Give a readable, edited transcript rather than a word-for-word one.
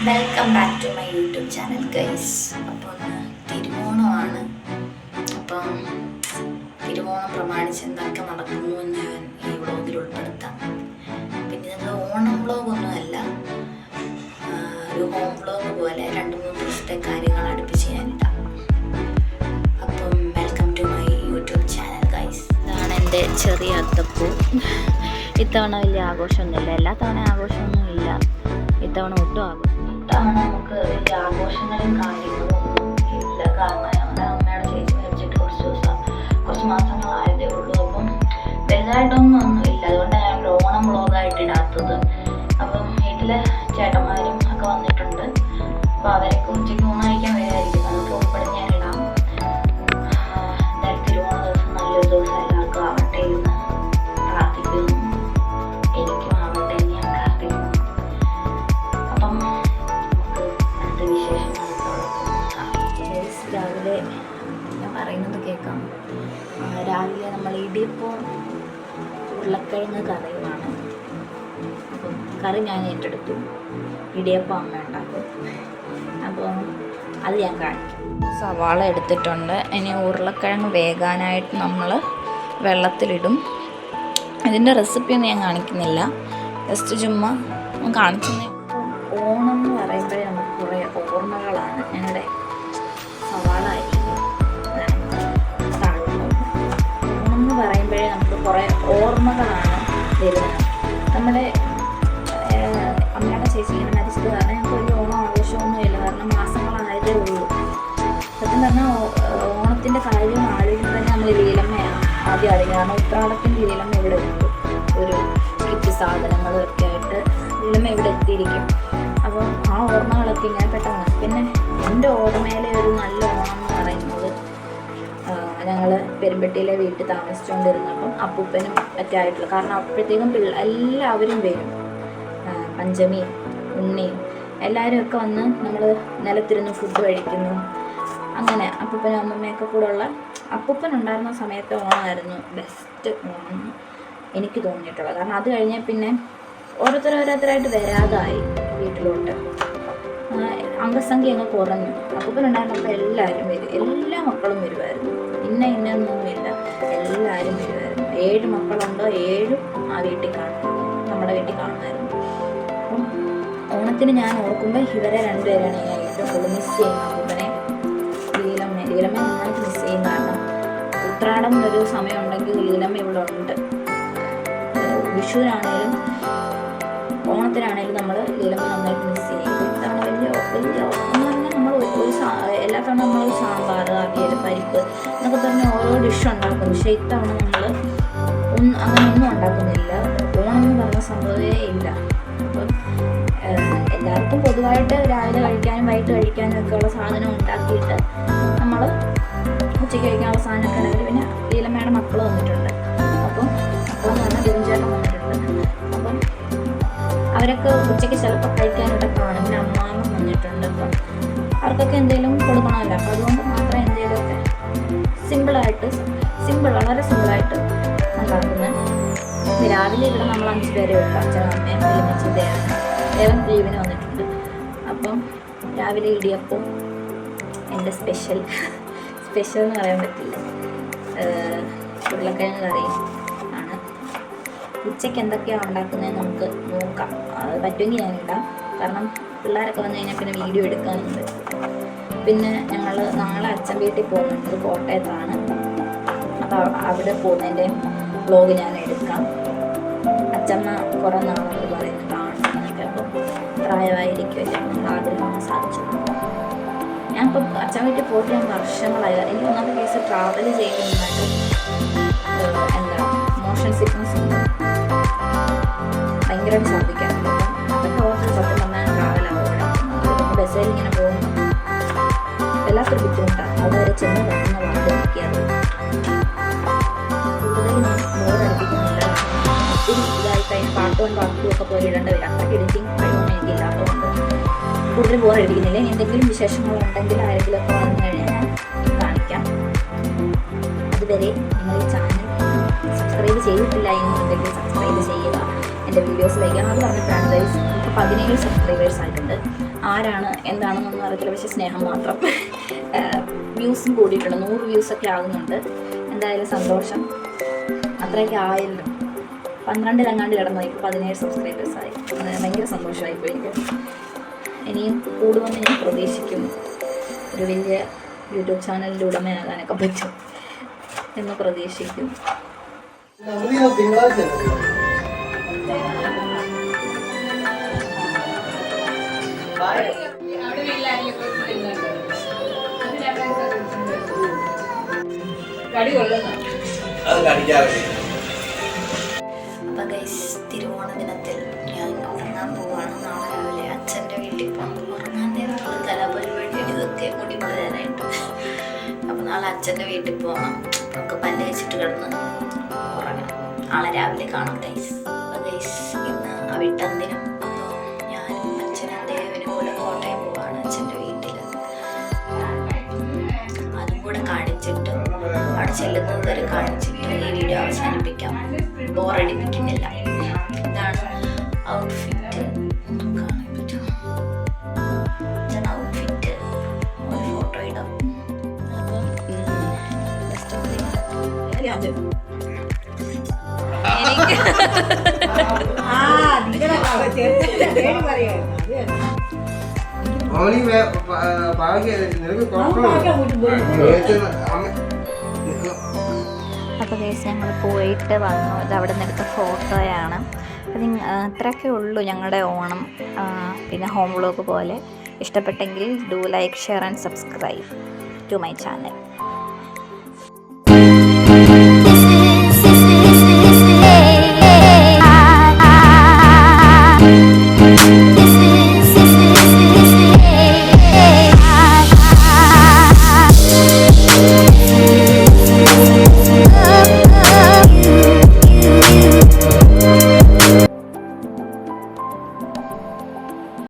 Welcome back to my YouTube channel guys. അപ്പോൾ തിരുവോണമാണ്. അപ്പം തിരുവോണം പ്രമാണിച്ച് എന്തൊക്കെ നടക്കുന്നു എന്ന് ഞാൻ ഈ വ്ളോഗിൽ ഉൾപ്പെടുത്താം. പിന്നെ ഇത് ഓണം വ്ളോഗൊന്നുമല്ല, ഒരു ഹോം വ്ളോഗ് പോലെ 2-3 ദിവസത്തെ കാര്യങ്ങൾ അടുപ്പിച്ച് ഞാനിടാം. അപ്പം welcome to my YouTube channel guys. ഇതാണ് എൻ്റെ ചെറിയ അത്തപ്പൂ. ഇത്തവണ വലിയ ആഘോഷമൊന്നുമില്ല, എല്ലാ തവണ ആഘോഷമൊന്നുമില്ല, ഇത്തവണ ഒട്ടും ആഘോഷം. ഇത്തവണ നമുക്ക് വലിയ ആഘോഷങ്ങളും കാര്യങ്ങളും ഇല്ല. കാരണം ഞങ്ങളുടെ അമ്മയുടെ ചേച്ചി മരിച്ചിട്ട് കുറച്ച് മാസങ്ങളായതേ ഉള്ളൂ. അപ്പം വലുതായിട്ടൊന്നും ഇല്ല. അതുകൊണ്ട് ഞാൻ ഓണം വ്ളോഗായിട്ട് ഇടാത്തത്. അപ്പം വീട്ടിലെ ചേട്ടന്മാരും ഒക്കെ വന്നിട്ടുണ്ട്. അപ്പോൾ അവരൊക്കെ ഉച്ചയ്ക്ക് ഊണ് കഴിക്കാൻ വരായിരിക്കും. അതൊക്കെ ഉൾപ്പെടെ ഞാൻ ഇടാം. എന്തായാലും തിരുവോണ ദിവസം നല്ലൊരു ദിവസം എല്ലാവർക്കും ആവട്ടെ എന്ന് പ്രാർത്ഥിക്കുന്നു. എനിക്കും ആവട്ടെ എന്ന് ഞാൻ പ്രാർത്ഥിക്കുന്നു. അപ്പം നമുക്ക് അടുത്ത വിശേഷങ്ങൾ രാവിലെ ഞാൻ പറയുന്നത് കേൾക്കാം. രാവിലെ നമ്മൾ ഇടിയപ്പം ഉരുളക്കിഴങ്ങ് കറിയുമാണ്. അപ്പം കറി ഞാൻ ഏറ്റെടുത്തു, ഇടിയപ്പം അമ്മ ഉണ്ടാക്കും. അപ്പോൾ അത് ഞാൻ കാണിക്കും. സവാള എടുത്തിട്ടുണ്ട്. ഇനി ഉരുളക്കിഴങ്ങ് വേകാനായിട്ട് നമ്മൾ വെള്ളത്തിലിടും. ഇതിൻ്റെ റെസിപ്പിയൊന്നും ഞാൻ കാണിക്കുന്നില്ല, ജസ്റ്റ് ചുമ്മാ കാണിക്കുന്നേ. ഓണം എന്ന് പറയുമ്പോഴേ നമുക്ക് കുറേ ഓർമ്മകളാണ്. ഞങ്ങളുടെ സവാള ഓണം എന്ന് പറയുമ്പോഴേ നമുക്ക് കുറേ ഓർമ്മകളാണ് വരുന്നത്. നമ്മുടെ അമ്മയുടെ ചേച്ചി ഇങ്ങനെ മരിച്ചത് കാരണം ഞങ്ങൾക്ക് വലിയ ഓണം ആഘോഷമൊന്നുമില്ല. കാരണം മാസങ്ങളായതേ ഉള്ളൂ. സത്യം പറഞ്ഞാൽ ഓണത്തിൻ്റെ കാര്യം ആലോചിക്കുമ്പോൾ തന്നെ നമ്മൾ ലീലമ്മയാണ് ആദ്യം അറിയുക. കാരണം ഉത്രാടത്തിൻ്റെ ലീലമ്മ ഇവിടെ എത്തും, ഒരു കിറ്റ് സാധനങ്ങളൊക്കെ ആയിട്ട് ലീലമ്മ ഇവിടെ എത്തിയിരിക്കും. അപ്പോൾ ആ ഓർമ്മകളൊക്കെ ഇങ്ങനെ പെട്ടെന്ന്. പിന്നെ എൻ്റെ ഓർമ്മയിലെ ഒരു നല്ല ഓണം എന്ന് പറയുന്നത്, ഞങ്ങൾ പെരുമ്പട്ടിയിലെ വീട്ടിൽ താമസിച്ചുകൊണ്ടിരുന്നപ്പം അപ്പൂപ്പനും മറ്റായിട്ടുള്ള, കാരണം അപ്പോഴത്തേക്കും എല്ലാവരും വരും. പഞ്ചമിയും ഉണ്ണിയും എല്ലാവരും ഒക്കെ വന്ന് നമ്മൾ നിലത്തിരുന്ന് ഫുഡ് കഴിക്കുന്നു. അങ്ങനെ അപ്പൂപ്പനും അമ്മമ്മയൊക്കെ കൂടെ ഉള്ള, അപ്പൂപ്പൻ ഉണ്ടായിരുന്ന സമയത്ത് ഓണമായിരുന്നു ബെസ്റ്റ് ഓണം എനിക്ക് തോന്നിയിട്ടുള്ളത്. കാരണം അത് കഴിഞ്ഞാൽ പിന്നെ ഓരോരുത്തരായിട്ട് വരാതായി വീട്ടിലോട്ട്. അംഗസംഖ്യ അങ്ങ് കുറഞ്ഞു. അപ്പൂപ്പൻ ഉണ്ടായിരുന്നപ്പോൾ എല്ലാവരും വരും, എല്ലാ മക്കളും വരുമായിരുന്നു. ഇന്നൊന്നുമില്ല, എല്ലാവരും വരുമായിരുന്നു. 7 മക്കളുണ്ടോ 7 ആ വീട്ടിൽ കാണും, നമ്മുടെ വീട്ടിൽ കാണുമായിരുന്നു. അപ്പം ഓണത്തിന് ഞാൻ ഓർക്കുമ്പോൾ ഇവരെ 2 പേരാണ് ഞാൻ ഏറ്റവും കൂടുതൽ മിസ് ചെയ്യുന്നത്. അപ്പൂപ്പനെ, ലീലമ്മ നന്നായിട്ട് മിസ് ചെയ്യും. കാരണം ഉത്രാടം എന്നൊരു സമയം ഉണ്ടെങ്കിൽ ലീലമ്മ ഇവിടെ ഉണ്ട്. വിഷുവിനാണേലും ഓണത്തിനാണേലും നമ്മൾ ലീലമ്മ നന്നായിട്ട് മിസ് ചെയ്യും. ഇത്തവണ വലിയ എന്ന് പറഞ്ഞാൽ നമ്മൾ എല്ലാ തവണ നമ്മൾ സാമ്പാർ, അവിയൽ, പരിപ്പ് എന്നൊക്കെ പറഞ്ഞ് ഓരോ ഡിഷ് ഉണ്ടാക്കും. പക്ഷേ ഇത്തവണ നമ്മൾ അങ്ങനെയൊന്നും ഉണ്ടാക്കുന്നില്ല. ഓണം എന്ന് പറഞ്ഞ സംഭവമേ ഇല്ല. അപ്പം എല്ലാവർക്കും പൊതുവായിട്ട് രാവിലെ കഴിക്കാനും വൈകിട്ട് കഴിക്കാനും ഒക്കെ ഉള്ള സാധനം ഉണ്ടാക്കിയിട്ട് നമ്മൾ ഉച്ചയ്ക്ക് കഴിക്കാനുള്ള സാധനമൊക്കെ ഉണ്ടെങ്കിൽ, പിന്നെ ലീലമ്മയുടെ മക്കൾ വന്നിട്ടുണ്ട്. അപ്പം മക്കളെന്ന് പറഞ്ഞാൽ ബിരുചേട്ടൻ വന്നിട്ടുണ്ട്. അപ്പം അവരൊക്കെ ഉച്ചയ്ക്ക് ചിലപ്പോൾ കഴിക്കാനായിട്ട് കാണും. പിന്നെ അമ്മാമ്മ വന്നിട്ടുണ്ട്. അപ്പം അവർക്കൊക്കെ എന്തെങ്കിലും കൊടുക്കണമല്ലോ. അപ്പോൾ അതുകൊണ്ട് മാത്രം എന്തെങ്കിലുമൊക്കെ വളരെ സിമ്പിളായിട്ട് ഉണ്ടാക്കുന്നത്. രാവിലെ ഇവിടെ നമ്മൾ 5 പേരെ വെക്കാം. അച്ഛനും അമ്മയും ഒരുമിച്ച് ദേവൻ ലീവിന് വന്നിട്ടുണ്ട്. അപ്പം രാവിലെ ഇടിയപ്പം എൻ്റെ സ്പെഷ്യൽ എന്ന് പറയാൻ പറ്റില്ല, ഉരുളക്കിഴങ്ങ് കറി ആണ്. ഉച്ചയ്ക്ക് എന്തൊക്കെയാണ് ഉണ്ടാക്കുന്നതെന്ന് നമുക്ക് നോക്കാം. അത് പറ്റുമെങ്കിൽ ഞാനിടാം. കാരണം പിള്ളേരൊക്കെ വന്നു കഴിഞ്ഞാൽ പിന്നെ വീഡിയോ എടുക്കാനും പറ്റും. പിന്നെ ഞങ്ങൾ നാളെ അച്ഛൻ വീട്ടിൽ പോകുന്നുണ്ട്, കോട്ടയത്താണ്. അപ്പോൾ അവിടെ പോകുന്നതിൻ്റെ വ്ളോഗ് ഞാൻ എടുക്കാം. അച്ഛമ്മ കുറേ നാളോട് പറയുന്നു കാണുന്നതൊക്കെ. അപ്പം പ്രായമായിരിക്കുമല്ലേ, നമ്മൾ ആഗ്രഹം സാധിച്ചു. ഞാനിപ്പോൾ അച്ഛൻ വീട്ടിൽ പോയിട്ട് ഞാൻ വർഷങ്ങളായി. എനിക്ക് ഒന്നാമത്തെ കേസ് ട്രാവൽ ചെയ്യുന്നതായിട്ട് മോഷൻ സിക്നസ് ഉണ്ട്, ഭയങ്കരമായിട്ട് ഛർദ്ദിക്കാറുണ്ട്. അതൊക്കെ ഓർത്ത് സത്യം പറഞ്ഞാൽ ട്രാവലാകും. ബസ്സിൽ ഇങ്ങനെ പോകുമ്പോൾ വല്ലാത്തൊരു ബുദ്ധിമുട്ടാണ്. അവിടെ വരെ ചെന്ന് പോകുന്ന വാർഡ് നോക്കിയത്. കൂടുതൽ ഞാൻ ബോറടിപ്പിക്കുന്നില്ല. ഒത്തിരി ഇതായി കഴിഞ്ഞാൽ പാട്ടും ഒക്കെ പോലെ ഇടേണ്ടി വരും. അത്രയ്ക്ക് എഡിറ്റിംഗ് കഴിവൊന്നും എനിക്കില്ലാത്തതുകൊണ്ട് കൂടുതൽ ബോറടിപ്പിക്കുന്നില്ല. എന്തെങ്കിലും വിശേഷങ്ങളുണ്ടെങ്കിൽ ആരെങ്കിലുമൊക്കെ വന്നു കഴിഞ്ഞാൽ ഞാൻ കാണിക്കാം. അതുവരെ നിങ്ങൾ ഈ ചാനൽ സബ്സ്ക്രൈബ് ചെയ്തിട്ടില്ല എന്നുണ്ടെങ്കിൽ സബ്സ്ക്രൈബ് ചെയ്യുക. എൻ്റെ വീഡിയോസിലേക്ക് അത് പറഞ്ഞപ്പോഴാണ് ഗൈസ് നമുക്ക് 17 സബ്സ്ക്രൈബേഴ്സ് ആയിട്ടുണ്ട്. ആരാണ് എന്താണെന്നൊന്നും അറിയത്തില്ല, പക്ഷേ സ്നേഹം മാത്രം. വ്യൂസും കൂടിയിട്ടുണ്ട്, 100 വ്യൂസൊക്കെ ആകുന്നുണ്ട്. എന്തായാലും സന്തോഷം, അത്രയൊക്കെ ആയല്ലോ. 12 കിടന്നു, ഇപ്പോൾ 17 സബ്സ്ക്രൈബേഴ്സായി. ഭയങ്കര സന്തോഷമായിപ്പോയി എനിക്ക്. ഇനിയും കൂടുമെന്ന് ഞാൻ പ്രതീക്ഷിക്കുന്നു. ഒരു വലിയ യൂട്യൂബ് ചാനലിൻ്റെ ഉടമയാകാനൊക്കെ പറ്റും എന്ന് പ്രതീക്ഷിക്കുന്നു. അപ്പം ഗൈസ്, തിരുവോണ ദിനത്തിൽ ഞാൻ ഉറങ്ങാൻ പോവാണ്. നാളെ രാവിലെ അച്ഛൻ്റെ വീട്ടിൽ പോകണം. ഉറങ്ങാൻ നേരമുള്ള കലാപരിപാടിയാണ് ഇതൊക്കെ, മുടി വളരാനായിട്ട്. അപ്പം നാളെ അച്ഛൻ്റെ വീട്ടിൽ പോകണം. നമുക്ക് പല്ല് വെച്ചിട്ട് കിടന്ന് ഉറങ്ങണം. നാളെ രാവിലെ കാണാം ഗൈസ്. അപ്പം ഗൈസ്, ഇന്ന് അവിട്ടന്തിനും ഞാനും അച്ഛനും ദേവനും കൂടെ കോട്ടയം പോവാണ് അച്ഛൻ്റെ വീട്ടിൽ. അതും കൂടെ കാണിച്ചിട്ട് അവിടെ ചെല്ലുന്നത് വരെ കാണിച്ചിട്ട് ഈ വീഡിയോ അവസാനിപ്പിക്കാം. ബോറടിപ്പിക്കുന്നില്ല. ഇതാണ് ഔട്ട്ഫിറ്റ്. ഔട്ട്ഫിറ്റ് ഒരു ഫോട്ടോ ഇടാം. അപ്പോൾ ഗൈസ്, ഞങ്ങൾ പോയിട്ട് വന്നു. ഇത് അവിടെ നിന്ന് എടുത്ത ഫോട്ടോയാണ്. അപ്പം അത്രയൊക്കെ ഉള്ളൂ ഞങ്ങളുടെ ഓണം. പിന്നെ ഹോം വ്ലോഗ് പോലെ. ഇഷ്ടപ്പെട്ടെങ്കിൽ do like, share and subscribe to my channel.